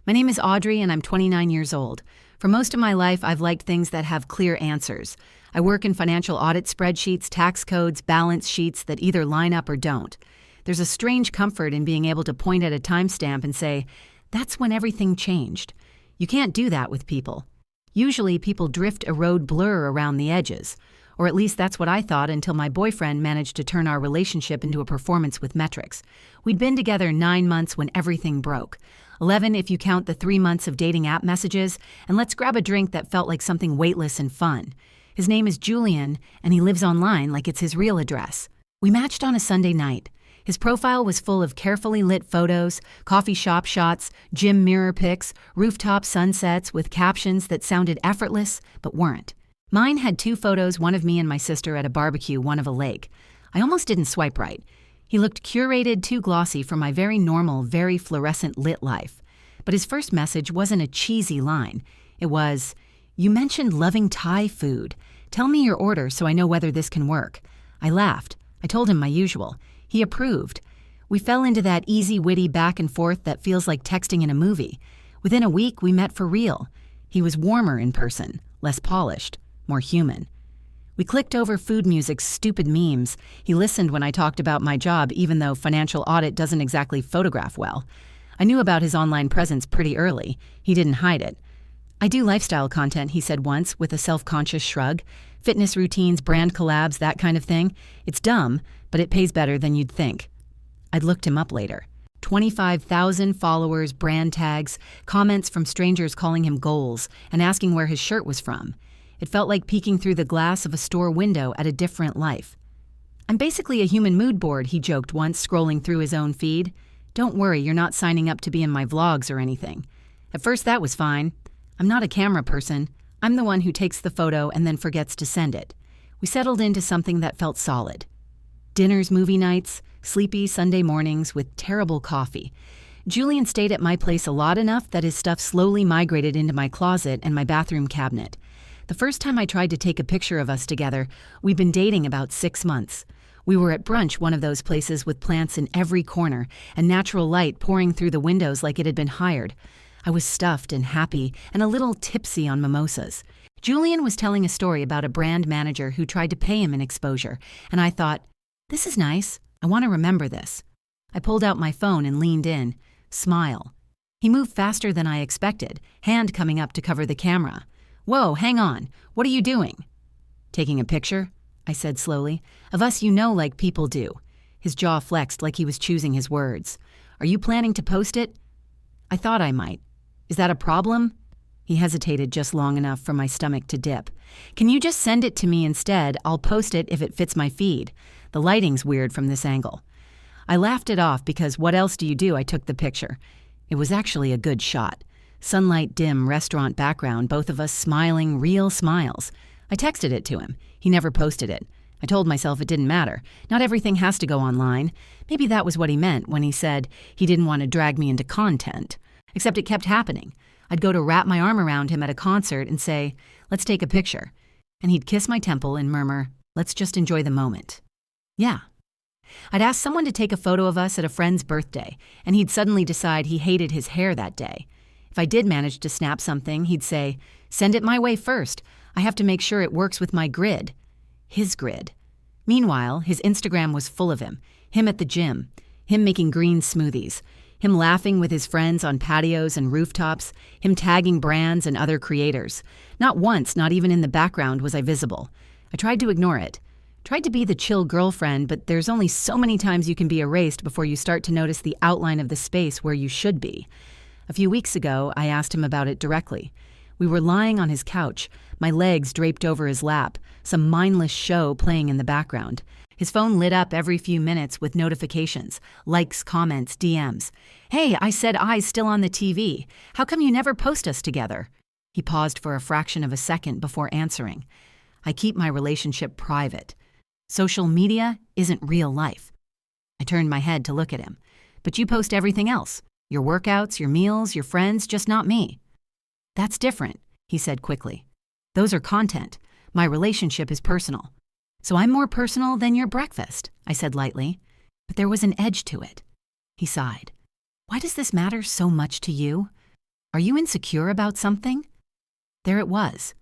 My name is Audrey and I'm 29 years old. For most of my life, I've liked things that have clear answers. I work in financial audit spreadsheets, tax codes, balance sheets that either line up or don't. There's a strange comfort in being able to point at a timestamp and say, that's when everything changed. You can't do that with people. Usually people drift, erode, blur around the edges. Or at least that's what I thought until my boyfriend managed to turn our relationship into a performance with metrics. We'd been together 9 months when everything broke. 11 if you count the 3 months of dating app messages, and let's grab a drink that felt like something weightless and fun. His name is Julian, and he lives online like it's his real address. We matched on a Sunday night. His profile was full of carefully lit photos, coffee shop shots, gym mirror pics, rooftop sunsets with captions that sounded effortless but weren't. Mine had 2 photos, one of me and my sister at a barbecue, one of a lake. I almost didn't swipe right. He looked curated, too glossy for my very normal, very fluorescent lit life. But his first message wasn't a cheesy line. It was, "You mentioned loving Thai food. Tell me your order so I know whether this can work." I laughed. I told him my usual. He approved. We fell into that easy, witty back and forth that feels like texting in a movie. Within a week, we met for real. He was warmer in person, less polished, more human. We clicked over food music's stupid memes. He listened when I talked about my job, even though financial audit doesn't exactly photograph well. I knew about his online presence pretty early. He didn't hide it. "I do lifestyle content," he said once with a self-conscious shrug. "Fitness routines, brand collabs, that kind of thing. It's dumb, but it pays better than you'd think." I'd looked him up later. 25,000 followers, brand tags, comments from strangers calling him goals and asking where his shirt was from. It felt like peeking through the glass of a store window at a different life. "I'm basically a human mood board," he joked once, scrolling through his own feed. "Don't worry, you're not signing up to be in my vlogs or anything." At first that was fine. I'm not a camera person. I'm the one who takes the photo and then forgets to send it. We settled into something that felt solid. Dinners, movie nights, sleepy Sunday mornings with terrible coffee. Julian stayed at my place a lot enough that his stuff slowly migrated into my closet and my bathroom cabinet. The first time I tried to take a picture of us together, we'd been dating about 6 months. We were at brunch, one of those places with plants in every corner and natural light pouring through the windows like it had been hired. I was stuffed and happy and a little tipsy on mimosas. Julian was telling a story about a brand manager who tried to pay him an exposure, and I thought, this is nice. I want to remember this. I pulled out my phone and leaned in. Smile. He moved faster than I expected, hand coming up to cover the camera. "Whoa, hang on. What are you doing?" "Taking a picture," I said slowly, "of us you know like people do." His jaw flexed like he was choosing his words. "Are you planning to post it?" "I thought I might." "Is that a problem?" He hesitated just long enough for my stomach to dip. "Can you just send it to me instead? I'll post it if it fits my feed. The lighting's weird from this angle." I laughed it off because what else do you do? I took the picture. It was actually a good shot. Sunlight dim, restaurant background, both of us smiling, real smiles. I texted it to him. He never posted it. I told myself it didn't matter. Not everything has to go online. Maybe that was what he meant when he said he didn't want to drag me into content. Except it kept happening. I'd go to wrap my arm around him at a concert and say, "Let's take a picture." And he'd kiss my temple and murmur, "Let's just enjoy the moment." Yeah. I'd ask someone to take a photo of us at a friend's birthday, and he'd suddenly decide he hated his hair that day. If I did manage to snap something, he'd say, "Send it my way first. I have to make sure it works with my grid." His grid. Meanwhile, his Instagram was full of him at the gym, him making green smoothies, him laughing with his friends on patios and rooftops, him tagging brands and other creators. Not once, not even in the background, was I visible. I tried to ignore it. Tried to be the chill girlfriend, but there's only so many times you can be erased before you start to notice the outline of the space where you should be. A few weeks ago, I asked him about it directly. We were lying on his couch, my legs draped over his lap, some mindless show playing in the background. His phone lit up every few minutes with notifications, likes, comments, DMs. "Hey, I said I's still on the TV. How come you never post us together?" He paused for a fraction of a second before answering. "I keep my relationship private. Social media isn't real life." I turned my head to look at him. "But you post everything else. Your workouts, your meals, your friends, just not me." "That's different," he said quickly. "Those are content. My relationship is personal." "So I'm more personal than your breakfast," I said lightly. But there was an edge to it. He sighed. "Why does this matter so much to you?" Are you insecure about something? There it was.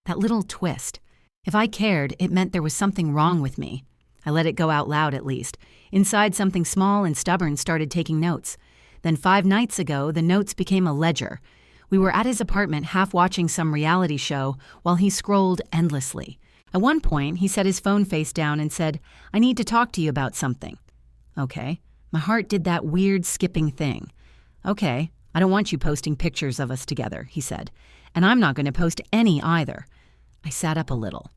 That little twist. If I cared, it meant there was something wrong with me. I let it go out loud at least. Inside, something small and stubborn started taking notes. Then 5 nights ago, the notes became a ledger. We were at his apartment half watching some reality show while he scrolled endlessly. At one point, he set his phone face down and said, "I need to talk to you about something." Okay. My heart did that weird skipping thing. "Okay, I don't want you posting pictures of us together," he said. "And I'm not going to post any either." I sat up a little.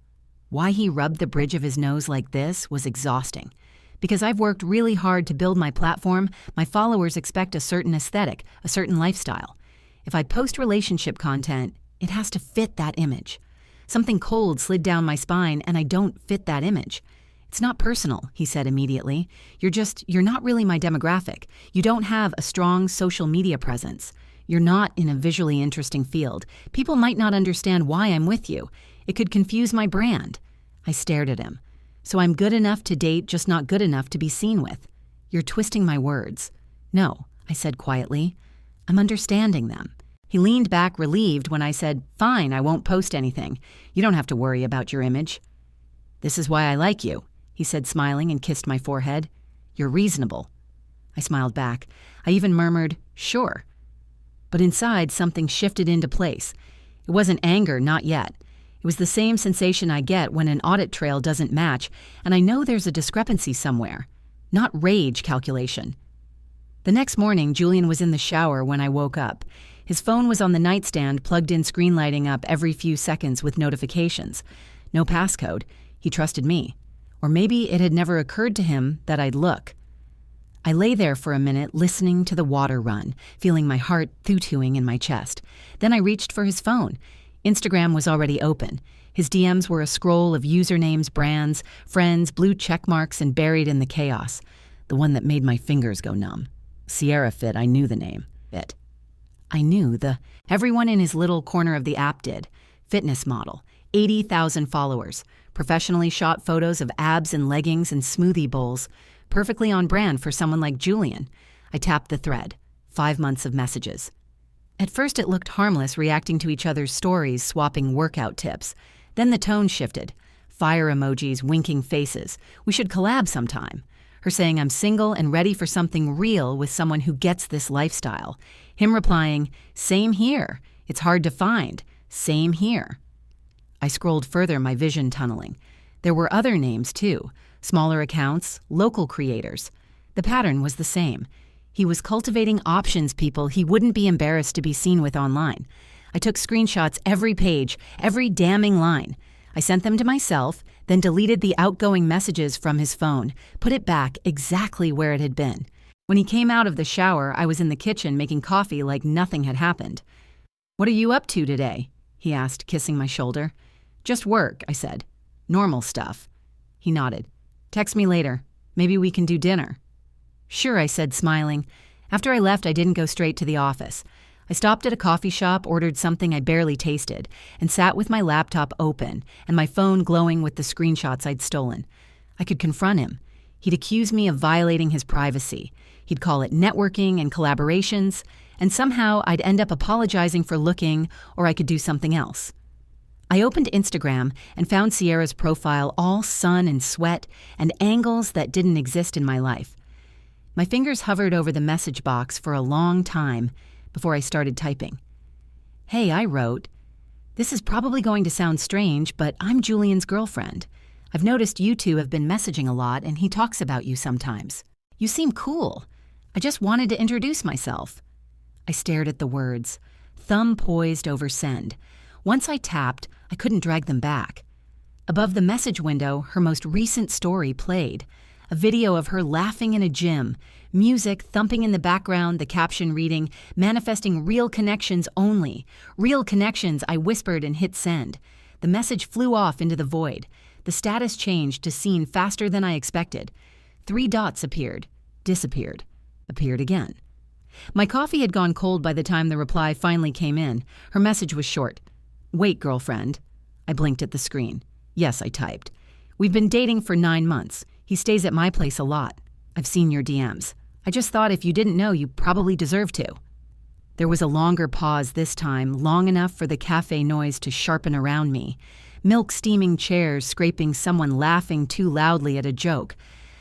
Why he rubbed the bridge of his nose like this was exhausting. Because I've worked really hard to build my platform, my followers expect a certain aesthetic, a certain lifestyle. If I post relationship content, it has to fit that image. Something cold slid down my spine and I don't fit that image. "It's not personal," he said immediately. You're not really my demographic. You don't have a strong social media presence. You're not in a visually interesting field. People might not understand why I'm with you. It could confuse my brand." I stared at him. "So I'm good enough to date, just not good enough to be seen with." "You're twisting my words." "No," I said quietly. "I'm understanding them." He leaned back relieved when I said, "Fine, I won't post anything. You don't have to worry about your image." "This is why I like you," he said, smiling, and kissed my forehead. "You're reasonable." I smiled back. I even murmured, "Sure." But inside, something shifted into place. It wasn't anger, not yet. It was the same sensation I get when an audit trail doesn't match, and I know there's a discrepancy somewhere. Not rage calculation. The next morning, Julian was in the shower when I woke up. His phone was on the nightstand, plugged in, screen lighting up every few seconds with notifications. No passcode. He trusted me. Or maybe it had never occurred to him that I'd look. I lay there for a minute, listening to the water run, feeling my heart thoo-tooing in my chest. Then I reached for his phone. Instagram was already open. His DMs were a scroll of usernames, brands, friends, blue check marks, and buried in the chaos. The one that made my fingers go numb. Sierra Fit, I knew the name. Fit. I knew everyone in his little corner of the app did. Fitness model, 80,000 followers, professionally shot photos of abs and leggings and smoothie bowls, perfectly on brand for someone like Julian. I tapped the thread. 5 months of messages. At first it looked harmless, reacting to each other's stories, swapping workout tips. Then the tone shifted. Fire emojis, winking faces. "We should collab sometime." Her saying I'm single and ready for something real with someone who gets this lifestyle. Him replying, "Same here. It's hard to find. Same here." I scrolled further, my vision tunneling. There were other names too. Smaller accounts, local creators. The pattern was the same. He was cultivating options people he wouldn't be embarrassed to be seen with online. I took screenshots every page, every damning line. I sent them to myself, then deleted the outgoing messages from his phone, put it back exactly where it had been. When he came out of the shower, I was in the kitchen making coffee like nothing had happened. "What are you up to today?" he asked, kissing my shoulder. "Just work," I said. "Normal stuff." He nodded. "Text me later. Maybe we can do dinner." "Sure," I said, smiling. After I left, I didn't go straight to the office. I stopped at a coffee shop, ordered something I barely tasted, and sat with my laptop open and my phone glowing with the screenshots I'd stolen. I could confront him. He'd accuse me of violating his privacy. He'd call it networking and collaborations, and somehow I'd end up apologizing for looking, or I could do something else. I opened Instagram and found Sierra's profile all sun and sweat and angles that didn't exist in my life. My fingers hovered over the message box for a long time before I started typing. "Hey," I wrote, "this is probably going to sound strange, but I'm Julian's girlfriend. I've noticed you two have been messaging a lot and he talks about you sometimes. You seem cool. I just wanted to introduce myself." I stared at the words, thumb poised over send. Once I tapped, I couldn't drag them back. Above the message window, her most recent story played. A video of her laughing in a gym, music thumping in the background, the caption reading, "Manifesting real connections only." "Real connections," I whispered and hit send. The message flew off into the void. The status changed to seen faster than I expected. 3 dots appeared, disappeared, appeared again. My coffee had gone cold by the time the reply finally came in. Her message was short. "Wait, girlfriend." I blinked at the screen. "Yes," I typed. "We've been dating for 9 months. He stays at my place a lot. I've seen your DMs. I just thought if you didn't know, you probably deserve to." There was a longer pause this time, long enough for the cafe noise to sharpen around me. Milk steaming chairs scraping, someone laughing too loudly at a joke.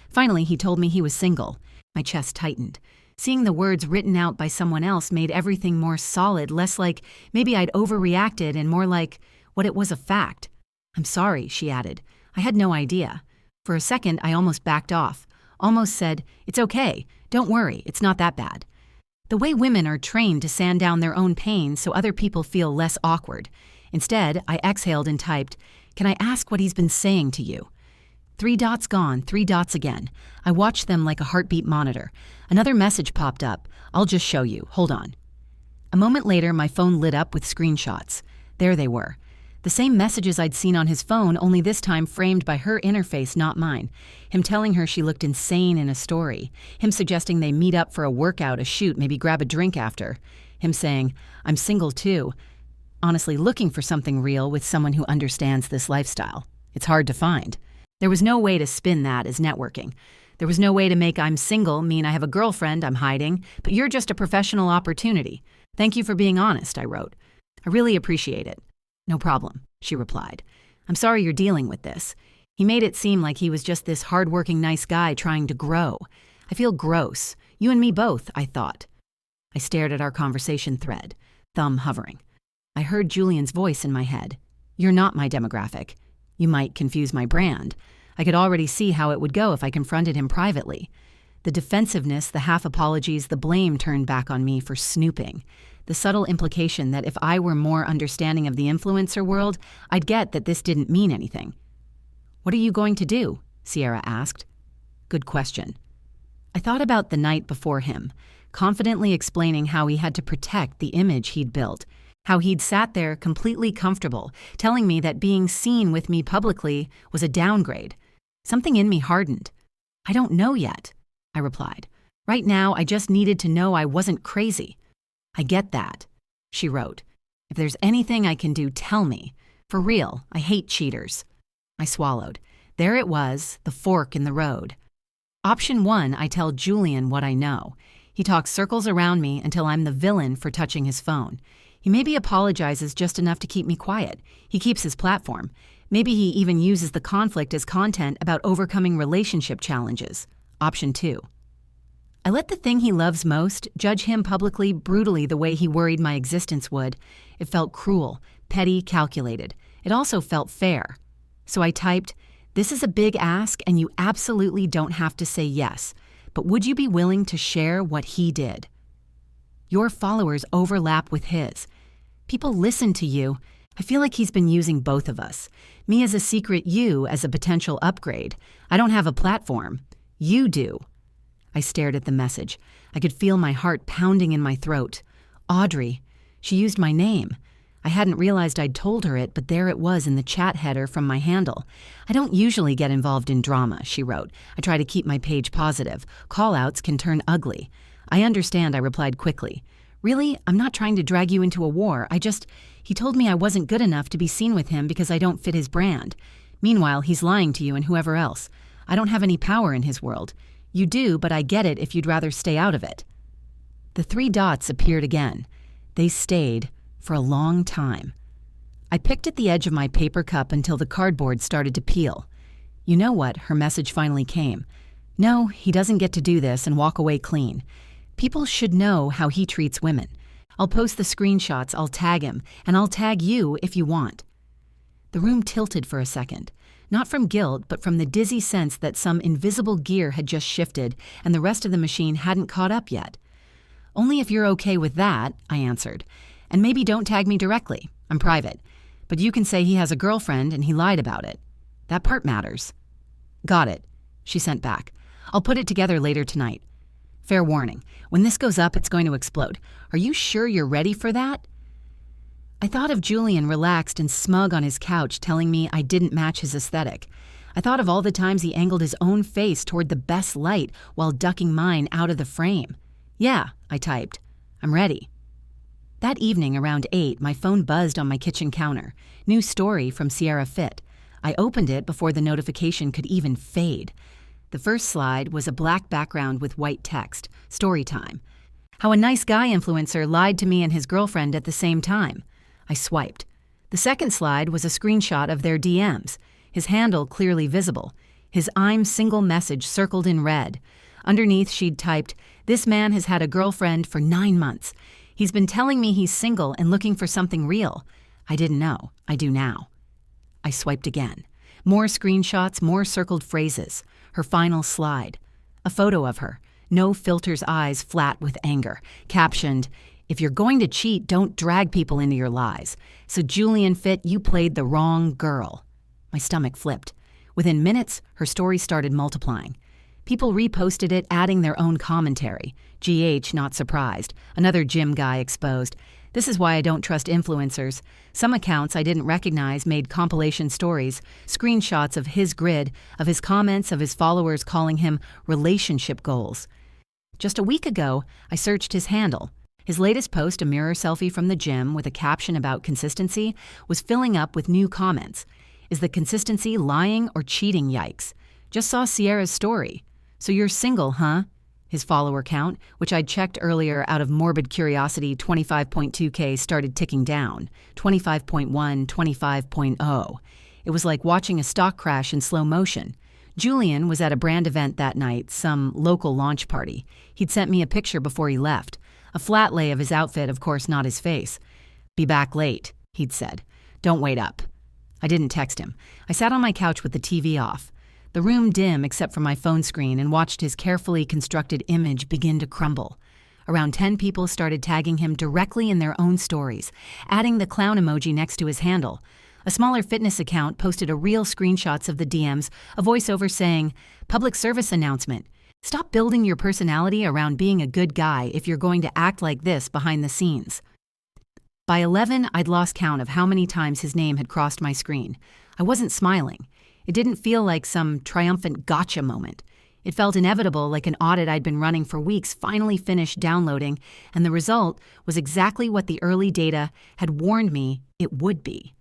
Finally, he told me he was single. My chest tightened. Seeing the words written out by someone else made everything more solid, less like maybe I'd overreacted and more like what it was, a fact. "I'm sorry," she added. "I had no idea." For a second, I almost backed off. Almost said, "It's okay. Don't worry. It's not that bad." The way women are trained to sand down their own pain so other people feel less awkward. Instead, I exhaled and typed, "Can I ask what he's been saying to you?" 3 dots gone, 3 dots again. I watched them like a heartbeat monitor. Another message popped up. "I'll just show you. Hold on." A moment later, my phone lit up with screenshots. There they were. The same messages I'd seen on his phone, only this time framed by her interface, not mine. Him telling her she looked insane in a story. Him suggesting they meet up for a workout, a shoot, maybe grab a drink after. Him saying, "I'm single too." Honestly, looking for something real with someone who understands this lifestyle. It's hard to find. There was no way to spin that as networking. There was no way to make "I'm single" mean I have a girlfriend I'm hiding, but you're just a professional opportunity. "Thank you for being honest," I wrote. "I really appreciate it." "No problem," she replied. "I'm sorry you're dealing with this." He made it seem like he was just this hardworking, nice guy trying to grow. I feel gross. You and me both, I thought. I stared at our conversation thread, thumb hovering. I heard Julian's voice in my head. "You're not my demographic. You might confuse my brand." I could already see how it would go if I confronted him privately. The defensiveness, the half apologies, the blame turned back on me for snooping. The subtle implication that if I were more understanding of the influencer world, I'd get that this didn't mean anything. "What are you going to do?" Sierra asked. Good question. I thought about the night before him, confidently explaining how he had to protect the image he'd built, how he'd sat there completely comfortable, telling me that being seen with me publicly was a downgrade. Something in me hardened. "I don't know yet," I replied. "Right now, I just needed to know I wasn't crazy." "I get that," she wrote. "If there's anything I can do, tell me. For real, I hate cheaters." I swallowed. There it was, the fork in the road. Option 1, I tell Julian what I know. He talks circles around me until I'm the villain for touching his phone. He maybe apologizes just enough to keep me quiet. He keeps his platform. Maybe he even uses the conflict as content about overcoming relationship challenges. Option 2. I let the thing he loves most judge him publicly, brutally, the way he worried my existence would. It felt cruel, petty, calculated. It also felt fair. So I typed, "This is a big ask and you absolutely don't have to say yes, but would you be willing to share what he did? Your followers overlap with his. People listen to you. I feel like he's been using both of us. Me as a secret, you as a potential upgrade. I don't have a platform. You do." I stared at the message. I could feel my heart pounding in my throat. Audrey. She used my name. I hadn't realized I'd told her it, but there it was in the chat header from my handle. "I don't usually get involved in drama," she wrote. "I try to keep my page positive. Call-outs can turn ugly." "I understand," I replied quickly. "Really? I'm not trying to drag you into a war. He told me I wasn't good enough to be seen with him because I don't fit his brand. Meanwhile, he's lying to you and whoever else. I don't have any power in his world. You do, but I get it if you'd rather stay out of it." The 3 dots appeared again. They stayed for a long time. I picked at the edge of my paper cup until the cardboard started to peel. "You know what?" her message finally came. "No, he doesn't get to do this and walk away clean. People should know how he treats women. I'll post the screenshots, I'll tag him, and I'll tag you if you want." The room tilted for a second. Not from guilt, but from the dizzy sense that some invisible gear had just shifted and the rest of the machine hadn't caught up yet. "Only if you're okay with that," I answered. "And maybe don't tag me directly. I'm private. But you can say he has a girlfriend and he lied about it. That part matters." "Got it," she sent back. "I'll put it together later tonight. Fair warning, when this goes up, it's going to explode. Are you sure you're ready for that?" I thought of Julian relaxed and smug on his couch telling me I didn't match his aesthetic. I thought of all the times he angled his own face toward the best light while ducking mine out of the frame. "Yeah," I typed. "I'm ready." That evening around 8, my phone buzzed on my kitchen counter. New story from Sierra Fit. I opened it before the notification could even fade. The first slide was a black background with white text, story time. How a nice guy influencer lied to me and his girlfriend at the same time. I swiped. The second slide was a screenshot of their DMs, his handle clearly visible, his I'm single message circled in red. Underneath, she'd typed, "This man has had a girlfriend for 9 months. He's been telling me he's single and looking for something real. I didn't know. I do now." I swiped again. More screenshots, more circled phrases. Her final slide. A photo of her. No filters, eyes flat with anger. Captioned, "If you're going to cheat, don't drag people into your lies. So Julian Fitt, you played the wrong girl." My stomach flipped. Within minutes, her story started multiplying. People reposted it, adding their own commentary. GH not surprised. Another gym guy exposed. "This is why I don't trust influencers. Some accounts I didn't recognize made compilation stories, screenshots of his grid, of his comments, of his followers calling him relationship goals." Just a week ago, I searched his handle. His latest post, a mirror selfie from the gym with a caption about consistency, was filling up with new comments. Is the consistency lying or cheating? Yikes. Just saw Sierra's story. "So you're single, huh?" His follower count, which I'd checked earlier out of morbid curiosity, 25.2K, started ticking down. 25.1, 25.0. It was like watching a stock crash in slow motion. Julian was at a brand event that night, some local launch party. He'd sent me a picture before he left. A flat lay of his outfit, of course not his face. "Be back late," he'd said. "Don't wait up." I didn't text him. I sat on my couch with the TV off. The room dim except for my phone screen, and watched his carefully constructed image begin to crumble. Around 10 people started tagging him directly in their own stories, adding the clown emoji next to his handle. A smaller fitness account posted a reel screenshots of the DMs, a voiceover saying, "Public service announcement. Stop building your personality around being a good guy if you're going to act like this behind the scenes." By 11, I'd lost count of how many times his name had crossed my screen. I wasn't smiling. It didn't feel like some triumphant gotcha moment. It felt inevitable, like an audit I'd been running for weeks finally finished downloading, and the result was exactly what the early data had warned me it would be.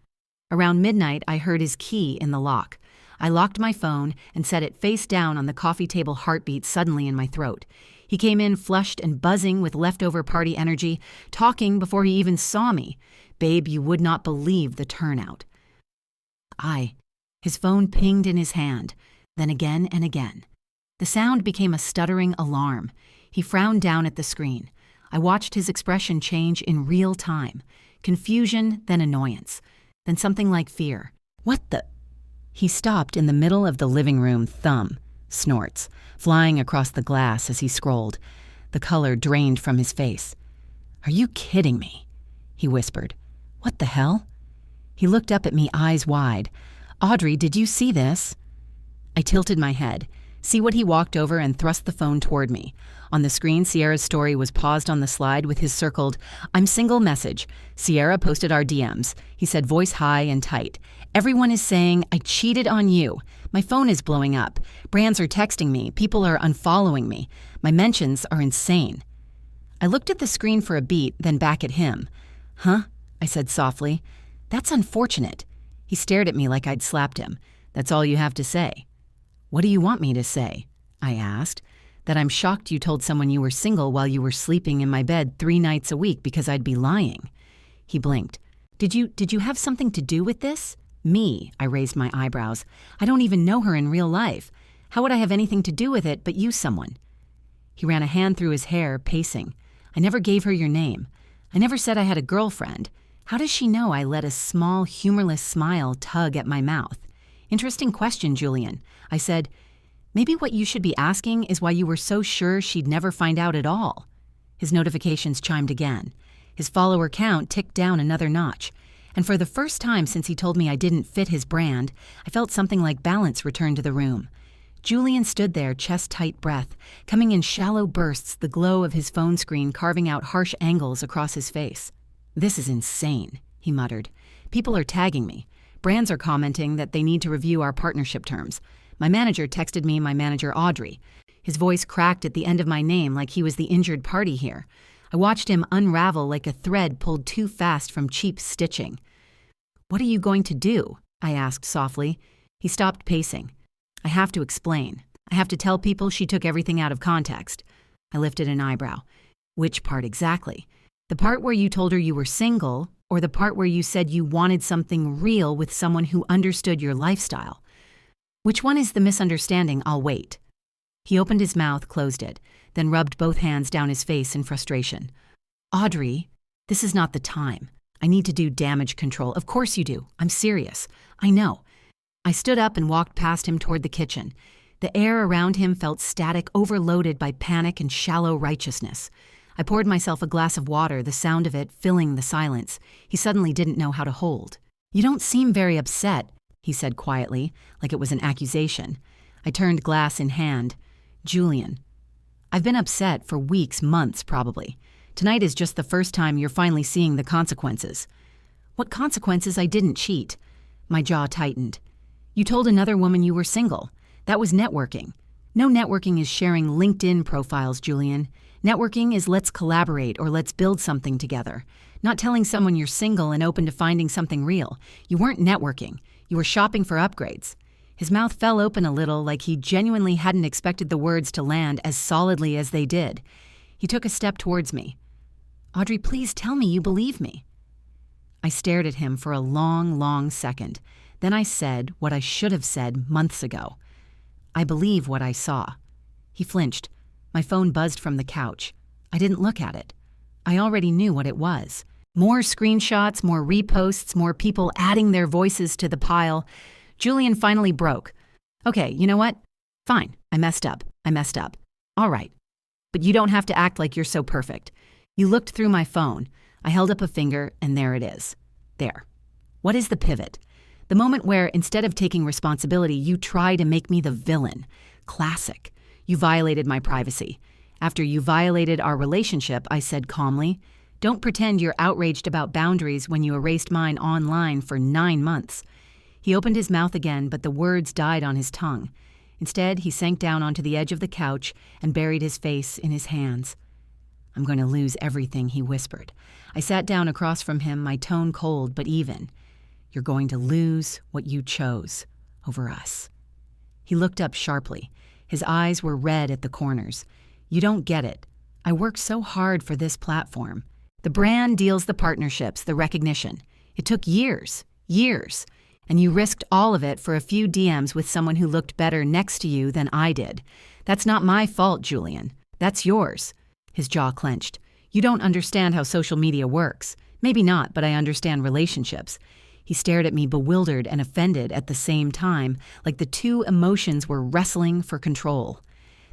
Around midnight, I heard his key in the lock. I locked my phone and set it face down on the coffee table, heartbeat suddenly in my throat. He came in flushed and buzzing with leftover party energy, talking before he even saw me. "Babe, you would not believe the turnout." His phone pinged in his hand, then again and again. The sound became a stuttering alarm. He frowned down at the screen. I watched his expression change in real time. Confusion, then annoyance, then something like fear. "What the—" He stopped in the middle of the living room, thumb, snorts, flying across the glass as he scrolled. The color drained from his face. "Are you kidding me?" he whispered. "What the hell?" He looked up at me, eyes wide. "Audrey, did you see this?" I tilted my head. See what he walked over and thrust the phone toward me. On the screen, Sierra's story was paused on the slide with his circled, "I'm single" message. Sierra posted our DMs. He said, voice high and tight, "Everyone is saying, I cheated on you. My phone is blowing up. Brands are texting me. People are unfollowing me. My mentions are insane." I looked at the screen for a beat, then back at him. "Huh?" I said softly. "That's unfortunate." He stared at me like I'd slapped him. "That's all you have to say?" "What do you want me to say?" I asked. "That I'm shocked you told someone you were single while you were sleeping in my bed 3 nights a week because I'd be lying." He blinked. Did you have something to do with this?" "Me?" I raised my eyebrows. "I don't even know her in real life. How would I have anything to do with it but use someone?" He ran a hand through his hair, pacing. "I never gave her your name. I never said I had a girlfriend. How does she know?" I let a small, humorless smile tug at my mouth. "Interesting question, Julian." I said, "Maybe what you should be asking is why you were so sure she'd never find out at all." His notifications chimed again. His follower count ticked down another notch. And for the first time since he told me I didn't fit his brand, I felt something like balance return to the room. Julian stood there, chest-tight breath, coming in shallow bursts, the glow of his phone screen carving out harsh angles across his face. "This is insane," he muttered. "People are tagging me. Brands are commenting that they need to review our partnership terms. My manager texted me my manager Audrey. His voice cracked at the end of my name like he was the injured party here. I watched him unravel like a thread pulled too fast from cheap stitching. "What are you going to do?" I asked softly. He stopped pacing. "I have to explain. I have to tell people she took everything out of context." I lifted an eyebrow. Which part exactly? The part where you told her you were single, or the part where you said you wanted something real with someone who understood your lifestyle? Which one is the misunderstanding? I'll wait. He opened his mouth, closed it, then rubbed both hands down his face in frustration. Audrey, this is not the time. I need to do damage control. Of course you do. I'm serious. I know. I stood up and walked past him toward the kitchen. The air around him felt static, overloaded by panic and shallow righteousness. I poured myself a glass of water, the sound of it filling the silence. He suddenly didn't know how to hold. You don't seem very upset, he said quietly, like it was an accusation. I turned glass in hand. Julian, I've been upset for weeks, months probably. Tonight is just the first time you're finally seeing the consequences. What consequences? I didn't cheat. My jaw tightened. You told another woman you were single. That was networking. No networking is sharing LinkedIn profiles, Julian. Networking is let's collaborate or let's build something together. Not telling someone you're single and open to finding something real. You weren't networking. You were shopping for upgrades. His mouth fell open a little, like he genuinely hadn't expected the words to land as solidly as they did. He took a step towards me. Audrey, please tell me you believe me. I stared at him for a long, long second. Then I said what I should have said months ago. I believe what I saw. He flinched. My phone buzzed from the couch. I didn't look at it. I already knew what it was. More screenshots, more reposts, more people adding their voices to the pile. Julian finally broke. Okay, you know what? Fine, I messed up. All right. But you don't have to act like you're so perfect. You looked through my phone. I held up a finger, and there it is. There. What is the pivot? The moment where, instead of taking responsibility, you try to make me the villain. Classic. You violated my privacy. After you violated our relationship, I said calmly, don't pretend you're outraged about boundaries when you erased mine online for 9 months. He opened his mouth again, but the words died on his tongue. Instead, he sank down onto the edge of the couch and buried his face in his hands. I'm going to lose everything, he whispered. I sat down across from him, my tone cold but even. You're going to lose what you chose over us. He looked up sharply. His eyes were red at the corners. You don't get it. I worked so hard for this platform. The brand deals the partnerships, the recognition. It took years. And you risked all of it for a few DMs with someone who looked better next to you than I did. That's not my fault, Julian. That's yours. His jaw clenched. You don't understand how social media works. Maybe not, but I understand relationships. He stared at me, bewildered and offended at the same time, like the two emotions were wrestling for control.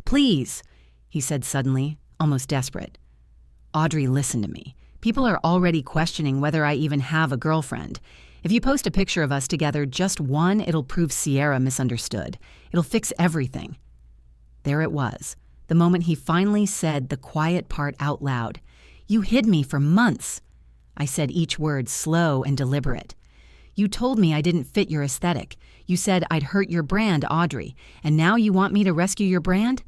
Please, he said suddenly, almost desperate. Audrey, listen to me. People are already questioning whether I even have a girlfriend. If you post a picture of us together, just one, it'll prove Sierra misunderstood. It'll fix everything. There it was, the moment he finally said the quiet part out loud. You hid me for months. I said each word slow and deliberate. You told me I didn't fit your aesthetic. You said I'd hurt your brand, Audrey, and now you want me to rescue your brand?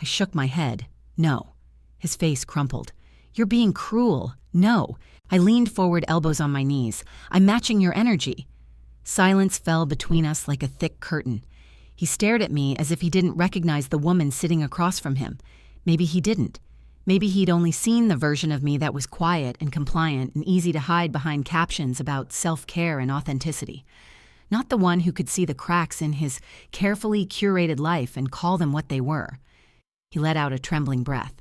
I shook my head. No. His face crumpled. You're being cruel. No. I leaned forward, elbows on my knees. I'm matching your energy. Silence fell between us like a thick curtain. He stared at me as if he didn't recognize the woman sitting across from him. Maybe he didn't. Maybe he'd only seen the version of me that was quiet and compliant and easy to hide behind captions about self-care and authenticity. Not the one who could see the cracks in his carefully curated life and call them what they were. He let out a trembling breath.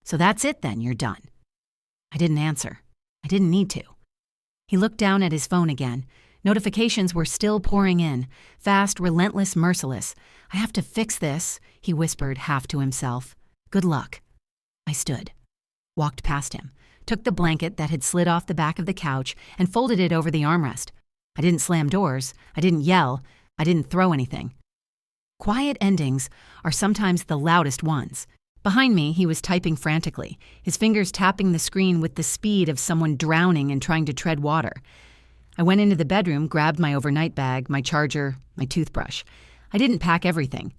So that's it then, you're done. I didn't answer. I didn't need to. He looked down at his phone again. Notifications were still pouring in, fast, relentless, merciless. I have to fix this, he whispered half to himself. Good luck. I stood, walked past him, took the blanket that had slid off the back of the couch and folded it over the armrest. I didn't slam doors. I didn't yell. I didn't throw anything. Quiet endings are sometimes the loudest ones. Behind me, he was typing frantically, his fingers tapping the screen with the speed of someone drowning and trying to tread water. I went into the bedroom, grabbed my overnight bag, my charger, my toothbrush. I didn't pack everything.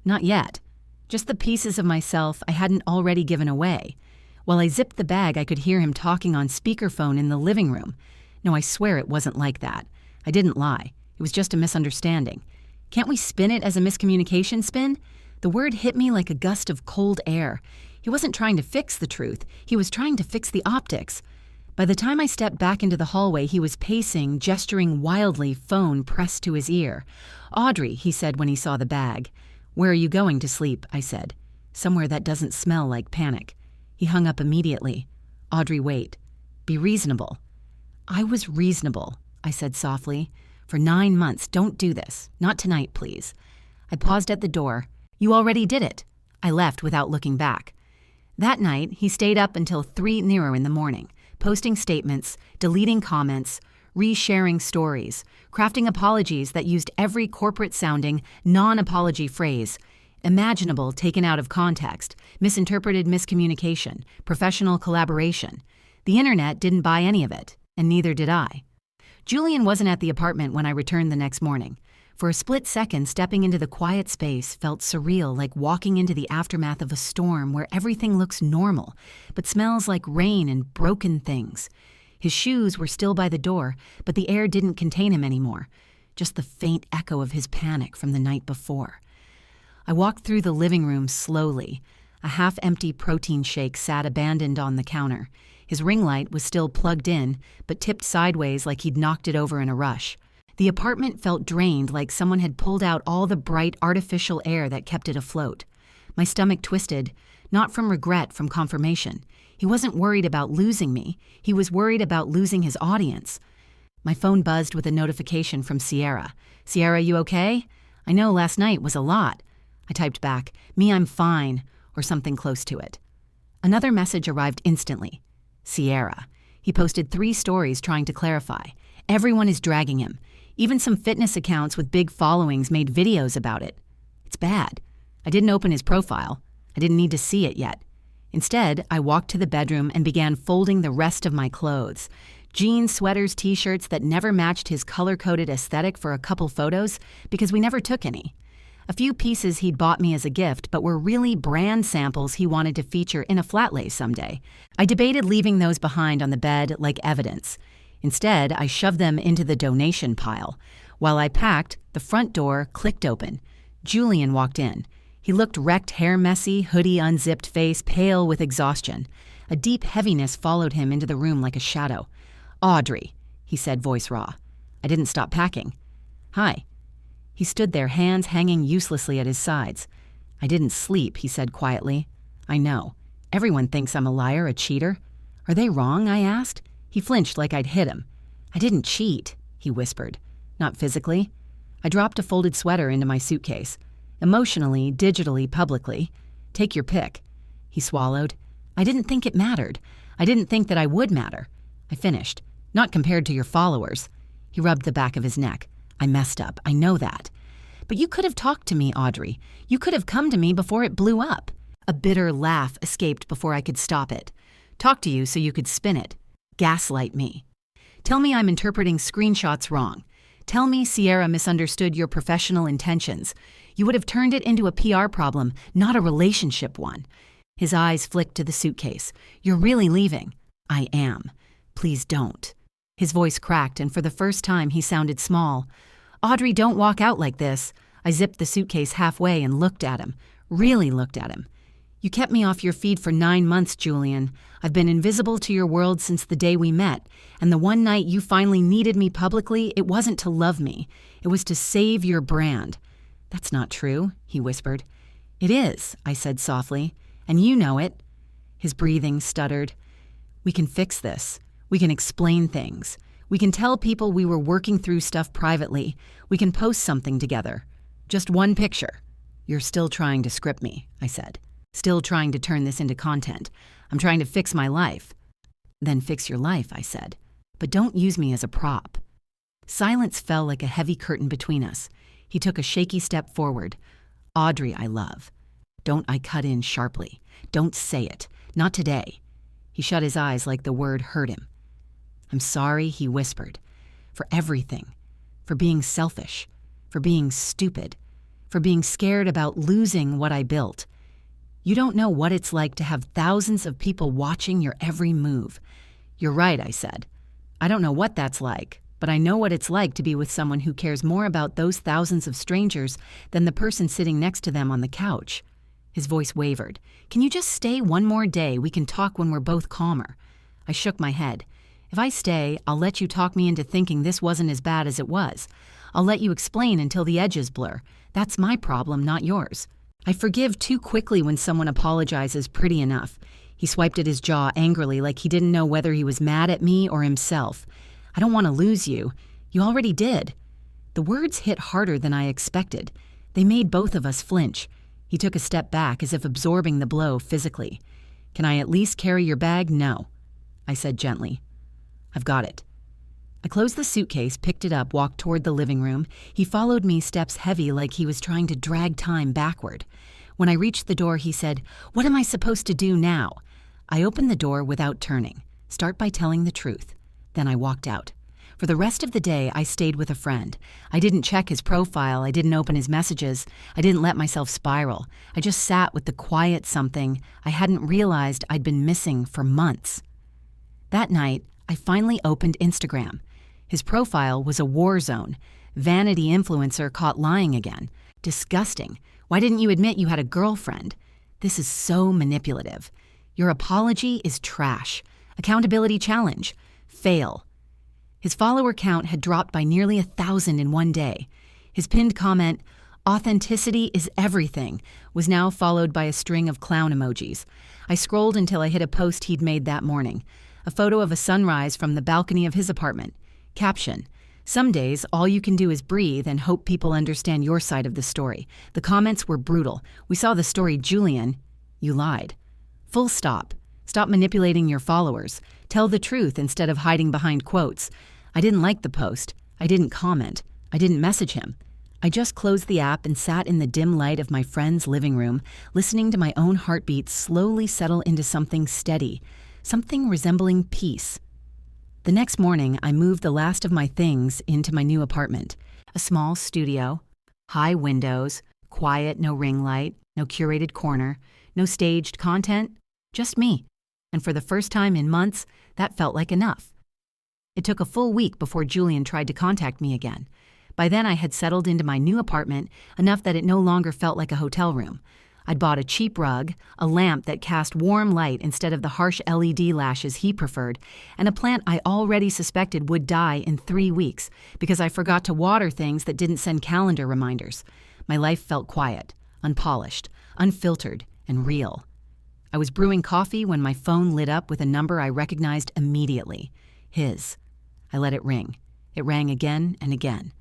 Not yet. Just the pieces of myself I hadn't already given away. While I zipped the bag, I could hear him talking on speakerphone in the living room. No, I swear it wasn't like that. I didn't lie. It was just a misunderstanding. Can't we spin it as a miscommunication spin? The word hit me like a gust of cold air. He wasn't trying to fix the truth. He was trying to fix the optics. By the time I stepped back into the hallway, he was pacing, gesturing wildly, phone pressed to his ear. "Audrey," he said when he saw the bag. "Where are you going to sleep?" I said. "Somewhere that doesn't smell like panic." He hung up immediately. "Audrey, wait. Be reasonable." "I was reasonable," I said softly. "For 9 months, don't do this. Not tonight, please." I paused at the door. "You already did it." I left without looking back. That night, he stayed up until 3 in the morning, posting statements, deleting comments, resharing stories, crafting apologies that used every corporate-sounding, non-apology phrase imaginable taken out of context, misinterpreted miscommunication, professional collaboration. The internet didn't buy any of it, and neither did I. Julian wasn't at the apartment when I returned the next morning. For a split second, stepping into the quiet space felt surreal, like walking into the aftermath of a storm where everything looks normal, but smells like rain and broken things. His shoes were still by the door, but the air didn't contain him anymore, just the faint echo of his panic from the night before. I walked through the living room slowly. A half-empty protein shake sat abandoned on the counter. His ring light was still plugged in, but tipped sideways like he'd knocked it over in a rush. The apartment felt drained, like someone had pulled out all the bright, artificial air that kept it afloat. My stomach twisted, not from regret, from confirmation. He wasn't worried about losing me. He was worried about losing his audience. My phone buzzed with a notification from Sierra. "Sierra, you okay? I know last night was a lot." I typed back, "Me, I'm fine," or something close to it. Another message arrived instantly. Sierra. He posted 3 stories trying to clarify. Everyone is dragging him. Even some fitness accounts with big followings made videos about it. It's bad. I didn't open his profile. I didn't need to see it yet. Instead, I walked to the bedroom and began folding the rest of my clothes. Jeans, sweaters, t-shirts that never matched his color-coded aesthetic for a couple photos because we never took any. A few pieces he'd bought me as a gift, but were really brand samples he wanted to feature in a flat lay someday. I debated leaving those behind on the bed like evidence. Instead, I shoved them into the donation pile. While I packed, the front door clicked open. Julian walked in. He looked wrecked, hair messy, hoodie unzipped, face pale with exhaustion. A deep heaviness followed him into the room like a shadow. "Audrey," he said, voice raw. I didn't stop packing. "Hi." He stood there, hands hanging uselessly at his sides. "I didn't sleep," he said quietly. "I know. Everyone thinks I'm a liar, a cheater." "Are they wrong?" I asked. He flinched like I'd hit him. "I didn't cheat," he whispered. "Not physically." I dropped a folded sweater into my suitcase. Emotionally, digitally, publicly. "Take your pick." He swallowed. "I didn't think it mattered. I didn't think that I would matter." I finished. "Not compared to your followers." He rubbed the back of his neck. "I messed up. I know that. But you could have talked to me, Audrey. You could have come to me before it blew up." A bitter laugh escaped before I could stop it. "Talk to you so you could spin it. Gaslight me. Tell me I'm interpreting screenshots wrong. Tell me Sierra misunderstood your professional intentions. You would have turned it into a PR problem, not a relationship one." His eyes flicked to the suitcase. "You're really leaving?" "I am. Please don't." His voice cracked, and for the first time he sounded small. "Audrey, don't walk out like this." I zipped the suitcase halfway and looked at him. Really looked at him. "You kept me off your feed for 9 months, Julian. I've been invisible to your world since the day we met, and the one night you finally needed me publicly, it wasn't to love me. It was to save your brand." "That's not true," he whispered. "It is," I said softly, "and you know it." His breathing stuttered. "We can fix this. We can explain things. We can tell people we were working through stuff privately. We can post something together. Just one picture." "You're still trying to script me," I said. "Still trying to turn this into content. I'm trying to fix my life." "Then fix your life," I said. "But don't use me as a prop." Silence fell like a heavy curtain between us. He took a shaky step forward. "Audrey, I love." Don't I cut in sharply. "Don't say it. Not today." He shut his eyes like the word hurt him. "I'm sorry," he whispered. "For everything. For being selfish. For being stupid. For being scared about losing what I built. You don't know what it's like to have thousands of people watching your every move." "You're right," I said. "I don't know what that's like, but I know what it's like to be with someone who cares more about those thousands of strangers than the person sitting next to them on the couch." His voice wavered. Can you just stay one more day? We can talk when we're both calmer. I shook my head. If I stay, I'll let you talk me into thinking this wasn't as bad as it was. I'll let you explain until the edges blur. That's my problem, not yours. I forgive too quickly when someone apologizes pretty enough. He swiped at his jaw angrily like he didn't know whether he was mad at me or himself. I don't want to lose you. You already did. The words hit harder than I expected. They made both of us flinch. He took a step back as if absorbing the blow physically. Can I at least carry your bag? No, I said gently. I've got it. I closed the suitcase, picked it up, walked toward the living room. He followed me, steps heavy like he was trying to drag time backward. When I reached the door, he said, "What am I supposed to do now?" I opened the door without turning. Start by telling the truth. Then I walked out. For the rest of the day, I stayed with a friend. I didn't check his profile. I didn't open his messages. I didn't let myself spiral. I just sat with the quiet something I hadn't realized I'd been missing for months. That night, I finally opened Instagram. His profile was a war zone. Vanity influencer caught lying again. Disgusting. Why didn't you admit you had a girlfriend? This is so manipulative. Your apology is trash. Accountability challenge. Fail. His follower count had dropped by nearly 1,000 in one day. His pinned comment, "Authenticity is everything," was now followed by a string of clown emojis. I scrolled until I hit a post he'd made that morning. A photo of a sunrise from the balcony of his apartment. Caption, "Some days, all you can do is breathe and hope people understand your side of the story." The comments were brutal. "We saw the story, Julian. You lied." Full stop. Stop manipulating your followers. Tell the truth instead of hiding behind quotes. I didn't like the post. I didn't comment. I didn't message him. I just closed the app and sat in the dim light of my friend's living room, listening to my own heartbeat slowly settle into something steady, something resembling peace. The next morning, I moved the last of my things into my new apartment. A small studio, high windows, quiet, no ring light, no curated corner, no staged content, just me. And for the first time in months, that felt like enough. It took a full week before Julian tried to contact me again. By then, I had settled into my new apartment enough that it no longer felt like a hotel room. I'd bought a cheap rug, a lamp that cast warm light instead of the harsh LED lashes he preferred, and a plant I already suspected would die in 3 weeks because I forgot to water things that didn't send calendar reminders. My life felt quiet, unpolished, unfiltered, and real. I was brewing coffee when my phone lit up with a number I recognized immediately. His. I let it ring. It rang again and again.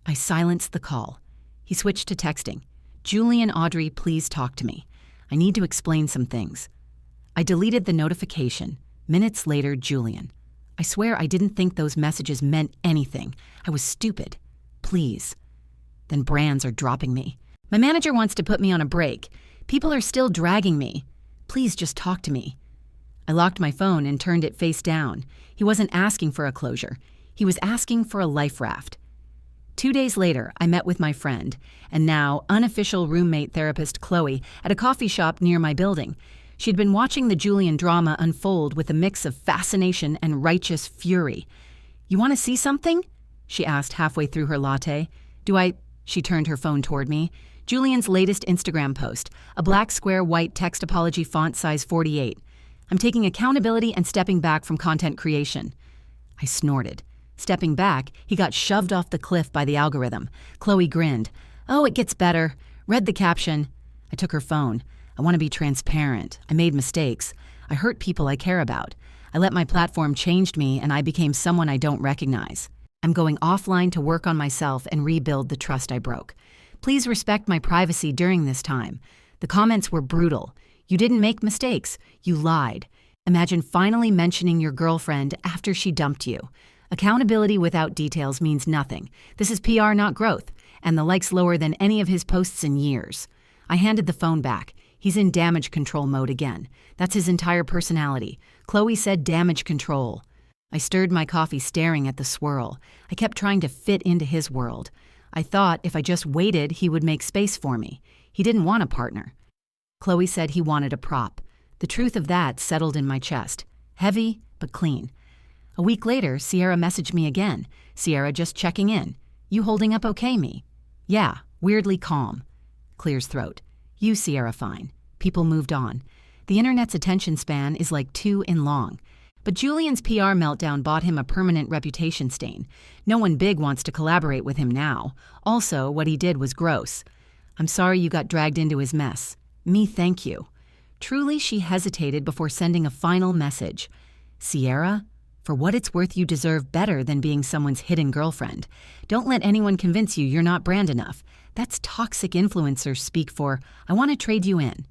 I silenced the call. He switched to texting. "Julian, Audrey, please talk to me. I need to explain some things." I deleted the notification. Minutes later, Julian. I swear I didn't think those messages meant anything. I was stupid. Please. Then brands are dropping me. "My manager wants to put me on a break. People are still dragging me. Please just talk to me." I locked my phone and turned it face down. He wasn't asking for a closure. He was asking for a life raft. 2 days later, I met with my friend, and now unofficial roommate therapist Chloe, at a coffee shop near my building. She'd been watching the Julian drama unfold with a mix of fascination and righteous fury. "You want to see something?" she asked halfway through her latte. She turned her phone toward me. Julian's latest Instagram post, a black square white text apology font size 48. "I'm taking accountability and stepping back from content creation." I snorted. Stepping back, he got shoved off the cliff by the algorithm. Chloe grinned. "Oh, it gets better." Read the caption. I took her phone. "I want to be transparent. I made mistakes. I hurt people I care about. I let my platform change me and I became someone I don't recognize. I'm going offline to work on myself and rebuild the trust I broke. Please respect my privacy during this time." The comments were brutal. "You didn't make mistakes. You lied. Imagine finally mentioning your girlfriend after she dumped you. Accountability without details means nothing. This is PR, not growth." And the likes lower than any of his posts in years. I handed the phone back. He's in damage control mode again. That's his entire personality. Chloe said damage control. I stirred my coffee, staring at the swirl. I kept trying to fit into his world. I thought if I just waited, he would make space for me. He didn't want a partner. Chloe said he wanted a prop. The truth of that settled in my chest. Heavy, but clean. A week later, Sierra messaged me again. "Sierra, just checking in. You holding up okay, me?" "Yeah, weirdly calm." Clears throat. You, Sierra, fine. People moved on. The internet's attention span is like 2 in long. But Julian's PR meltdown bought him a permanent reputation stain. No one big wants to collaborate with him now. Also, what he did was gross. I'm sorry you got dragged into his mess. Me thank you. Truly, she hesitated before sending a final message. Sierra, for what it's worth, you deserve better than being someone's hidden girlfriend. Don't let anyone convince you you're not brand enough. That's toxic influencers speak for, I want to trade you in.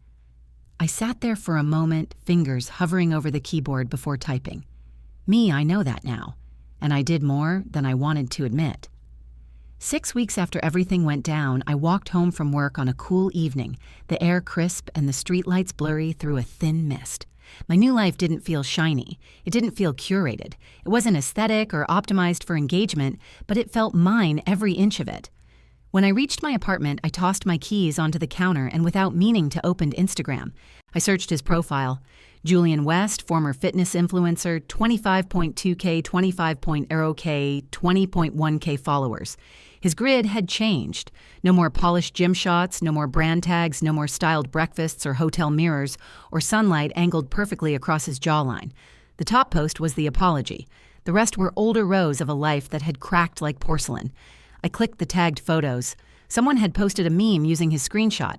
I sat there for a moment, fingers hovering over the keyboard before typing. Me, I know that now. And I did more than I wanted to admit. 6 weeks after everything went down, I walked home from work on a cool evening, the air crisp and the streetlights blurry through a thin mist. My new life didn't feel shiny. It didn't feel curated. It wasn't aesthetic or optimized for engagement, but it felt mine, every inch of it. When I reached my apartment, I tossed my keys onto the counter and without meaning to opened Instagram. I searched his profile. Julian West, former fitness influencer, 25.2K, 25.0K, 20.1K followers. His grid had changed. No more polished gym shots, no more brand tags, no more styled breakfasts or hotel mirrors, or sunlight angled perfectly across his jawline. The top post was the apology. The rest were older rows of a life that had cracked like porcelain. I clicked the tagged photos. Someone had posted a meme using his screenshot.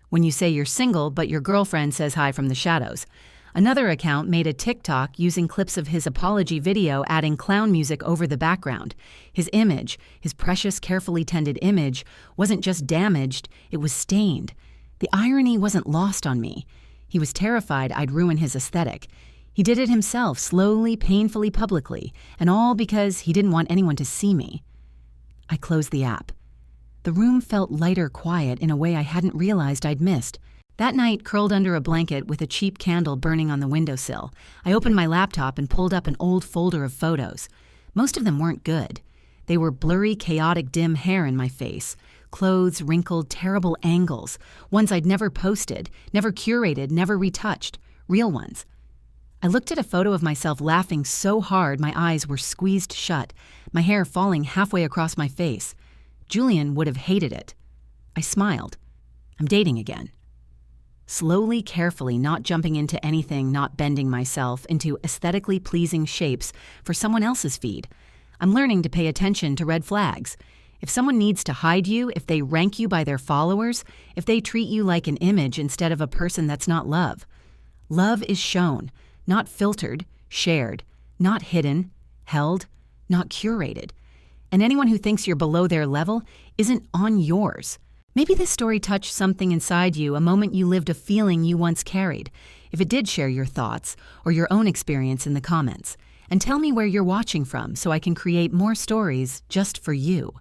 When you say you're single, but your girlfriend says hi from the shadows. Another account made a TikTok using clips of his apology video, adding clown music over the background. His image, his precious, carefully tended image, wasn't just damaged, it was stained. The irony wasn't lost on me. He was terrified I'd ruin his aesthetic. He did it himself, slowly, painfully, publicly, and all because he didn't want anyone to see me. I closed the app. The room felt lighter, quiet in a way I hadn't realized I'd missed. That night, curled under a blanket with a cheap candle burning on the windowsill, I opened my laptop and pulled up an old folder of photos. Most of them weren't good. They were blurry, chaotic, dim hair in my face, clothes wrinkled, terrible angles, ones I'd never posted, never curated, never retouched, real ones. I looked at a photo of myself laughing so hard my eyes were squeezed shut, my hair falling halfway across my face. Julian would have hated it. I smiled. I'm dating again. Slowly, carefully, not jumping into anything, not bending myself into aesthetically pleasing shapes for someone else's feed. I'm learning to pay attention to red flags. If someone needs to hide you, if they rank you by their followers, if they treat you like an image instead of a person, that's not love. Love is shown, not filtered, shared, not hidden, held, not curated. And anyone who thinks you're below their level isn't on yours. Maybe this story touched something inside you, a moment you lived, a feeling you once carried. If it did, share your thoughts or your own experience in the comments. And tell me where you're watching from so I can create more stories just for you.